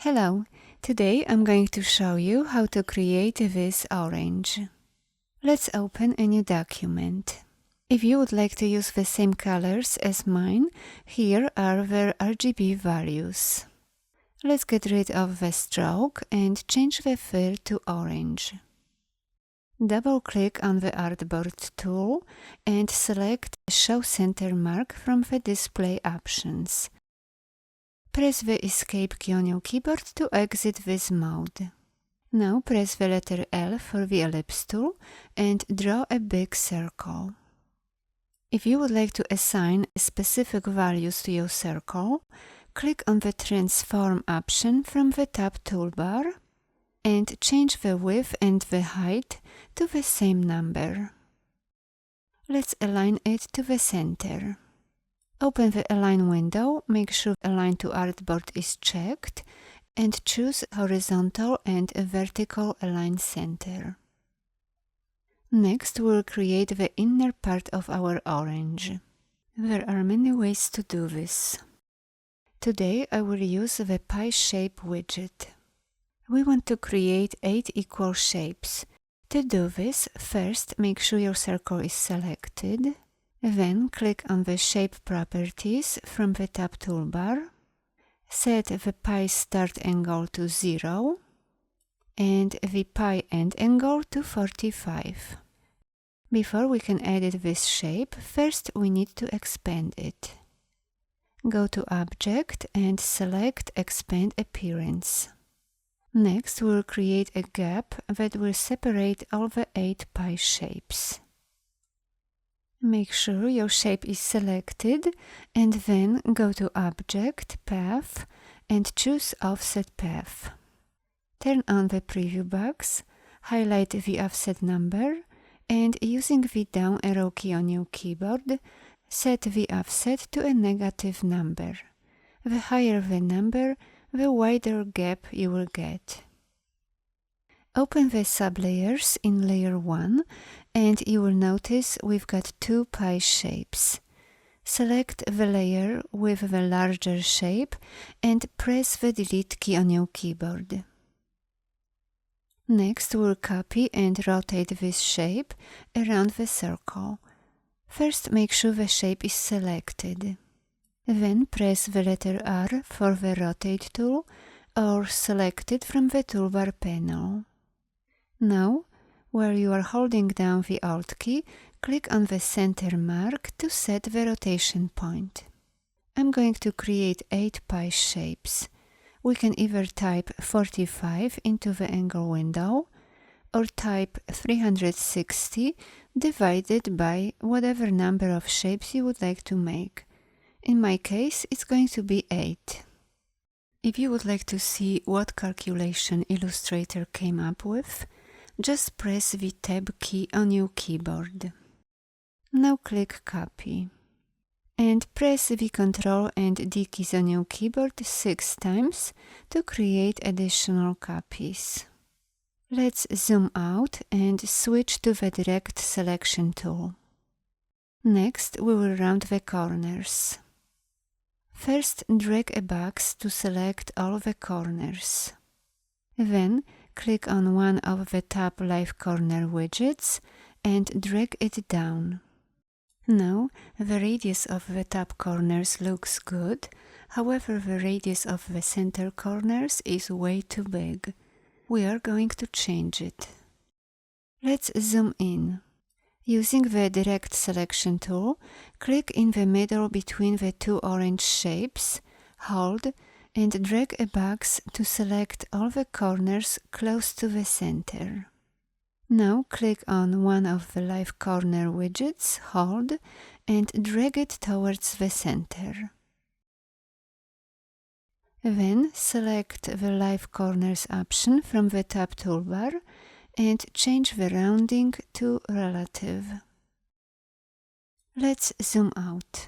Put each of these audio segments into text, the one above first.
Hello, today I'm going to show you how to create this orange. Let's open a new document. If you would like to use the same colors as mine, here are their RGB values. Let's get rid of the stroke and change the fill to orange. Double-click on the artboard tool and select Show Center Mark from the display options. Press the Escape key on your keyboard to exit this mode. Now press the letter L for the ellipse tool and draw a big circle. If you would like to assign specific values to your circle, click on the Transform option from the top toolbar and change the width and the height to the same number. Let's align it to the center. Open the Align window, make sure Align to Artboard is checked, and choose Horizontal and Vertical Align Center. Next, we'll create the inner part of our orange. There are many ways to do this. Today, I will use the Pie Shape widget. We want to create 8 equal shapes. To do this, first make sure your circle is selected. Then click on the Shape Properties from the top toolbar. Set the pie start angle to 0 and the pie end angle to 45. Before we can edit this shape, first we need to expand it. Go to Object and select Expand Appearance. Next, we'll create a gap that will separate all the 8 pie shapes. Make sure your shape is selected and then go to Object, Path and choose Offset Path. Turn on the preview box, highlight the offset number and using the down arrow key on your keyboard, set the offset to a negative number. The higher the number, the wider gap you will get. Open the sublayers in layer 1 and you will notice we've got 2 pie shapes. Select the layer with the larger shape and press the Delete key on your keyboard. Next, we'll copy and rotate this shape around the circle. First, make sure the shape is selected. Then press the letter R for the Rotate tool or select it from the toolbar panel. Now, where you are holding down the Alt key, click on the center mark to set the rotation point. I'm going to create 8 pie shapes. We can either type 45 into the angle window or type 360 divided by whatever number of shapes you would like to make. In my case, it's going to be 8. If you would like to see what calculation Illustrator came up with, just press the Tab key on your keyboard. Now click Copy. And press the Ctrl and D keys on your keyboard 6 times to create additional copies. Let's zoom out and switch to the Direct Selection tool. Next, we will round the corners. First, drag a box to select all the corners. Then, click on one of the top live corner widgets and drag it down. Now, the radius of the top corners looks good, however the radius of the center corners is way too big. We are going to change it. Let's zoom in. Using the Direct Selection tool, click in the middle between the 2 orange shapes, hold, and drag a box to select all the corners close to the center. Now click on one of the live corner widgets, hold, and drag it towards the center. Then select the Live Corners option from the top toolbar and change the rounding to Relative. Let's zoom out.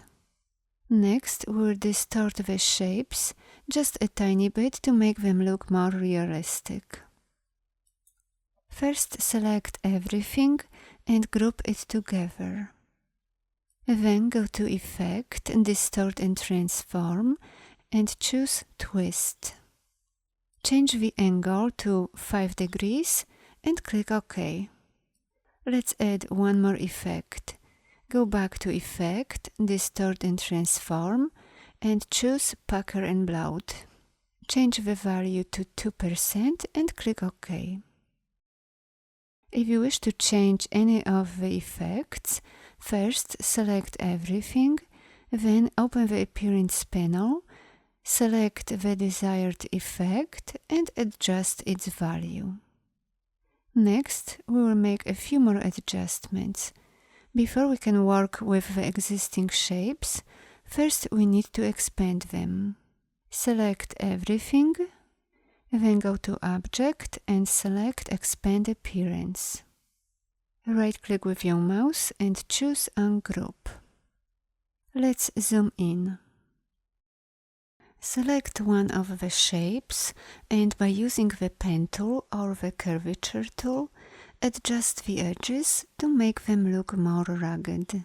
Next, we'll distort the shapes just a tiny bit to make them look more realistic. First, select everything and group it together. Then go to Effect, Distort and Transform and choose Twist. Change the angle to 5 degrees and click OK. Let's add one more effect. Go back to Effect, Distort and Transform, and choose Pucker and Bloat. Change the value to 2% and click OK. If you wish to change any of the effects, first select everything, then open the Appearance panel, select the desired effect and adjust its value. Next, we will make a few more adjustments. Before we can work with the existing shapes, first we need to expand them. Select everything, then go to Object and select Expand Appearance. Right-click with your mouse and choose Ungroup. Let's zoom in. Select one of the shapes and by using the Pen tool or the Curvature tool, adjust the edges to make them look more rugged.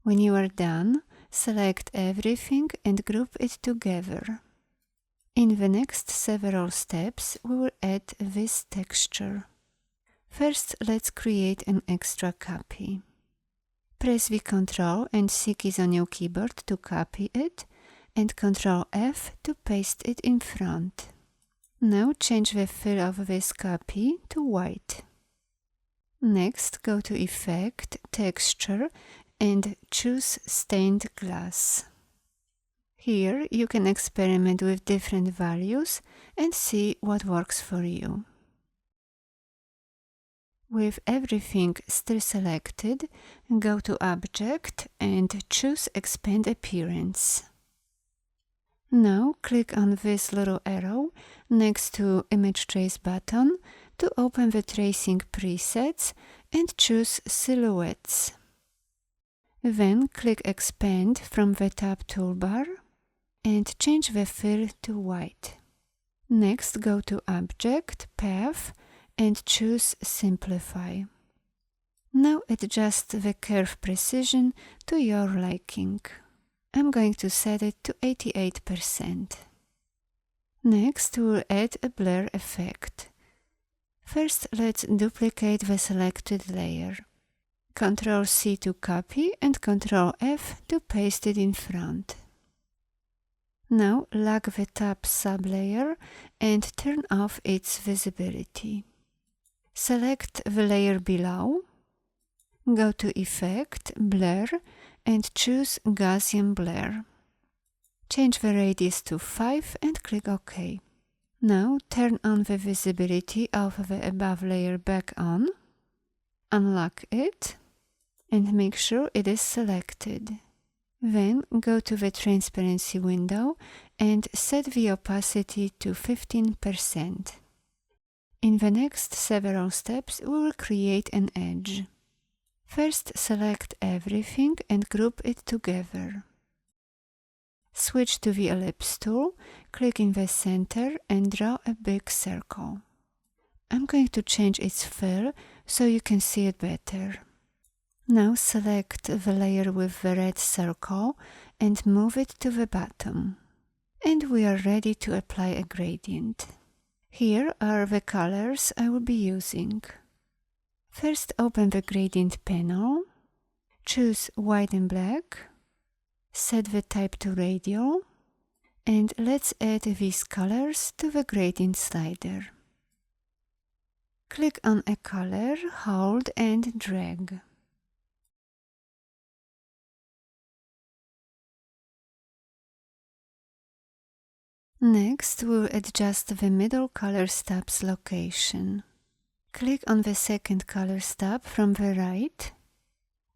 When you are done, select everything and group it together. In the next several steps, we will add this texture. First, let's create an extra copy. Press the Ctrl and C keys on your keyboard to copy it, and Ctrl F to paste it in front. Now change the fill of this copy to white. Next, go to Effect, Texture, and choose Stained Glass. Here you can experiment with different values and see what works for you. With everything still selected, go to Object and choose Expand Appearance. Now click on this little arrow next to Image Trace button to open the tracing presets and choose Silhouettes. Then click Expand from the tab toolbar and change the fill to white. Next go to Object, Path and choose Simplify. Now adjust the curve precision to your liking. I'm going to set it to 88%. Next we'll add a blur effect. First let's duplicate the selected layer. Ctrl C to copy and Ctrl F to paste it in front. Now lock the top sublayer and turn off its visibility. Select the layer below, go to Effect, Blur and choose Gaussian Blur. Change the radius to 5 and click OK. Now turn on the visibility of the above layer back on, unlock it and make sure it is selected. Then go to the transparency window and set the opacity to 15%. In the next several steps, we will create an edge. First, select everything and group it together. Switch to the Ellipse tool, click in the center and draw a big circle. I'm going to change its fill so you can see it better. Now select the layer with the red circle and move it to the bottom. And we are ready to apply a gradient. Here are the colors I will be using. First open the gradient panel, choose white and black, set the type to radial, and let's add these colors to the gradient slider. Click on a color, hold and drag. Next, we'll adjust the middle color stub's location. Click on the second color stub from the right,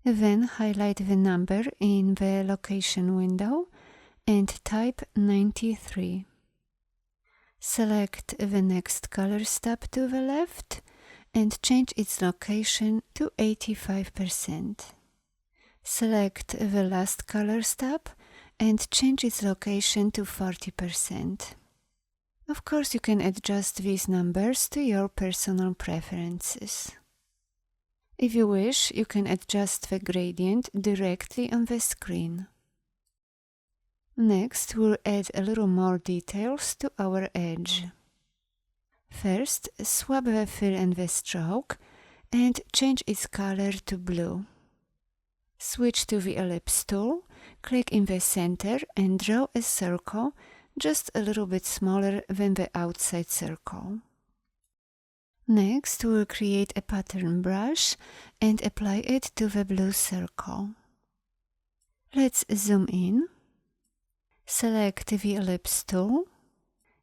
then highlight the number in the location window and type 93. Select the next color stub to the left and change its location to 85%. Select the last color stub and change its location to 40%. Of course, you can adjust these numbers to your personal preferences. If you wish, you can adjust the gradient directly on the screen. Next, we'll add a little more details to our edge. First, swap the fill and the stroke and change its color to blue. Switch to the ellipse tool, click in the center and draw a circle just a little bit smaller than the outside circle. Next, we'll create a pattern brush and apply it to the blue circle. Let's zoom in, select the ellipse tool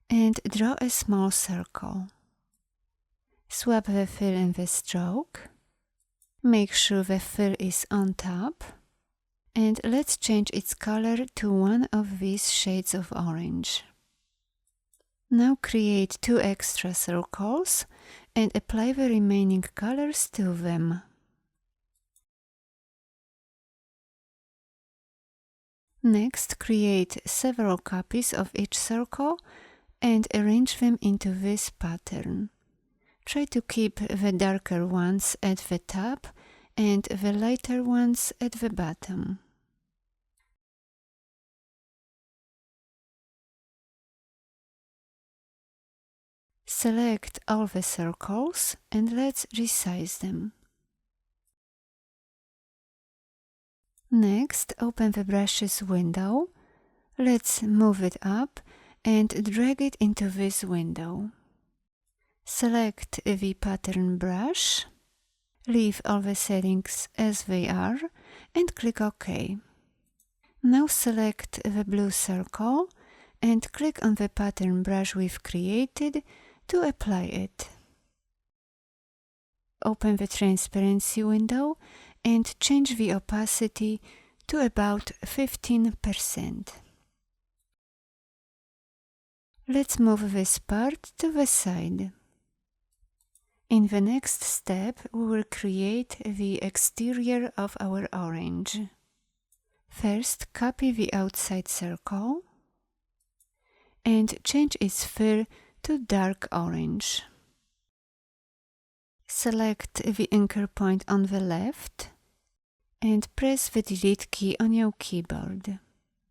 and draw a small circle. Swap the fill and the stroke. Make sure the fill is on top. And let's change its color to one of these shades of orange. Now create 2 extra circles and apply the remaining colors to them. Next, create several copies of each circle and arrange them into this pattern. Try to keep the darker ones at the top and the lighter ones at the bottom. Select all the circles and let's resize them. Next, open the brushes window. Let's move it up and drag it into this window. Select the pattern brush. Leave all the settings as they are and click OK. Now select the blue circle and click on the pattern brush we've created to apply it. Open the transparency window and change the opacity to about 15%. Let's move this part to the side. In the next step, we will create the exterior of our orange. First, copy the outside circle and change its fill to dark orange. Select the anchor point on the left and press the Delete key on your keyboard.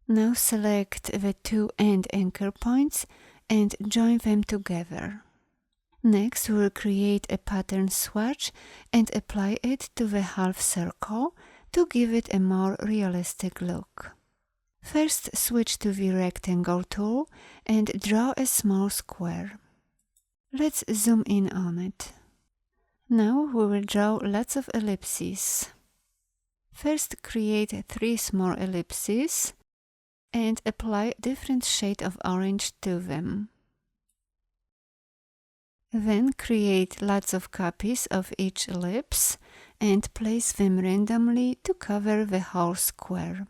Now select the 2 end anchor points and join them together. Next, we'll create a pattern swatch and apply it to the half circle to give it a more realistic look. First, switch to the rectangle tool and draw a small square. Let's zoom in on it. Now we will draw lots of ellipses. First, create 3 small ellipses and apply different shade of orange to them. Then create lots of copies of each ellipse and place them randomly to cover the whole square.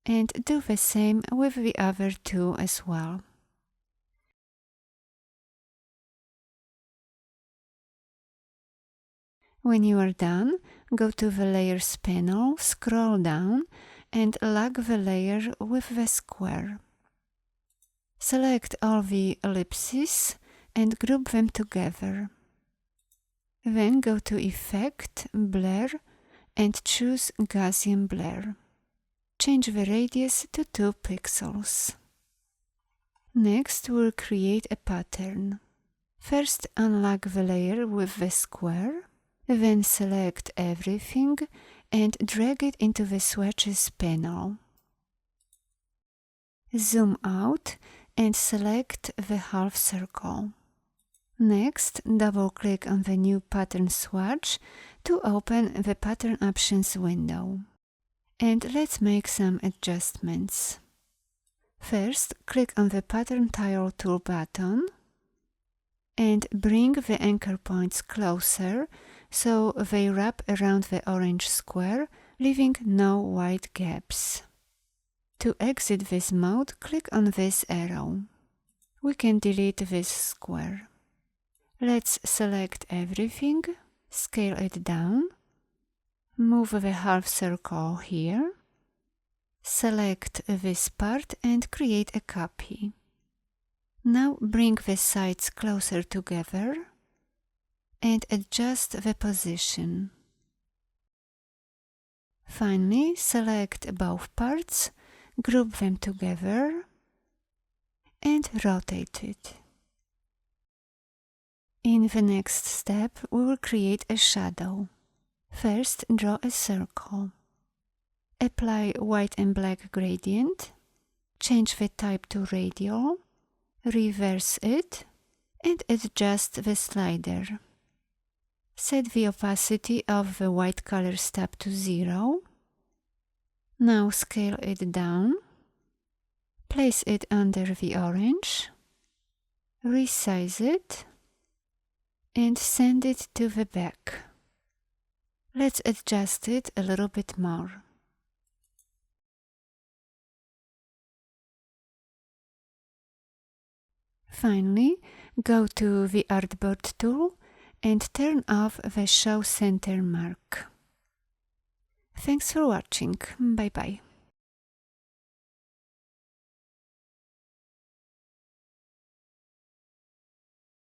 And do the same with the other 2 as well. When you are done, go to the Layers panel, scroll down and lock the layer with the square. Select all the ellipses and group them together. Then go to Effect, Blur and choose Gaussian Blur. Change the radius to 2 pixels. Next, we'll create a pattern. First, unlock the layer with the square. Then select everything and drag it into the Swatches panel. Zoom out and select the half circle. Next, double-click on the new pattern swatch to open the Pattern Options window. And let's make some adjustments. First, click on the Pattern Tile tool button and bring the anchor points closer so they wrap around the orange square, leaving no white gaps. To exit this mode, click on this arrow. We can delete this square. Let's select everything, scale it down, move the half circle here, select this part and create a copy. Now bring the sides closer together and adjust the position. Finally, select both parts, group them together, and rotate it. In the next step, we will create a shadow. First, draw a circle. Apply white and black gradient, change the type to radial, reverse it, and adjust the slider. Set the opacity of the white color step to 0. Now scale it down, place it under the orange, resize it, and send it to the back. Let's adjust it a little bit more. Finally, go to the Artboard tool and turn off the Show Center mark. Thanks for watching. Bye bye.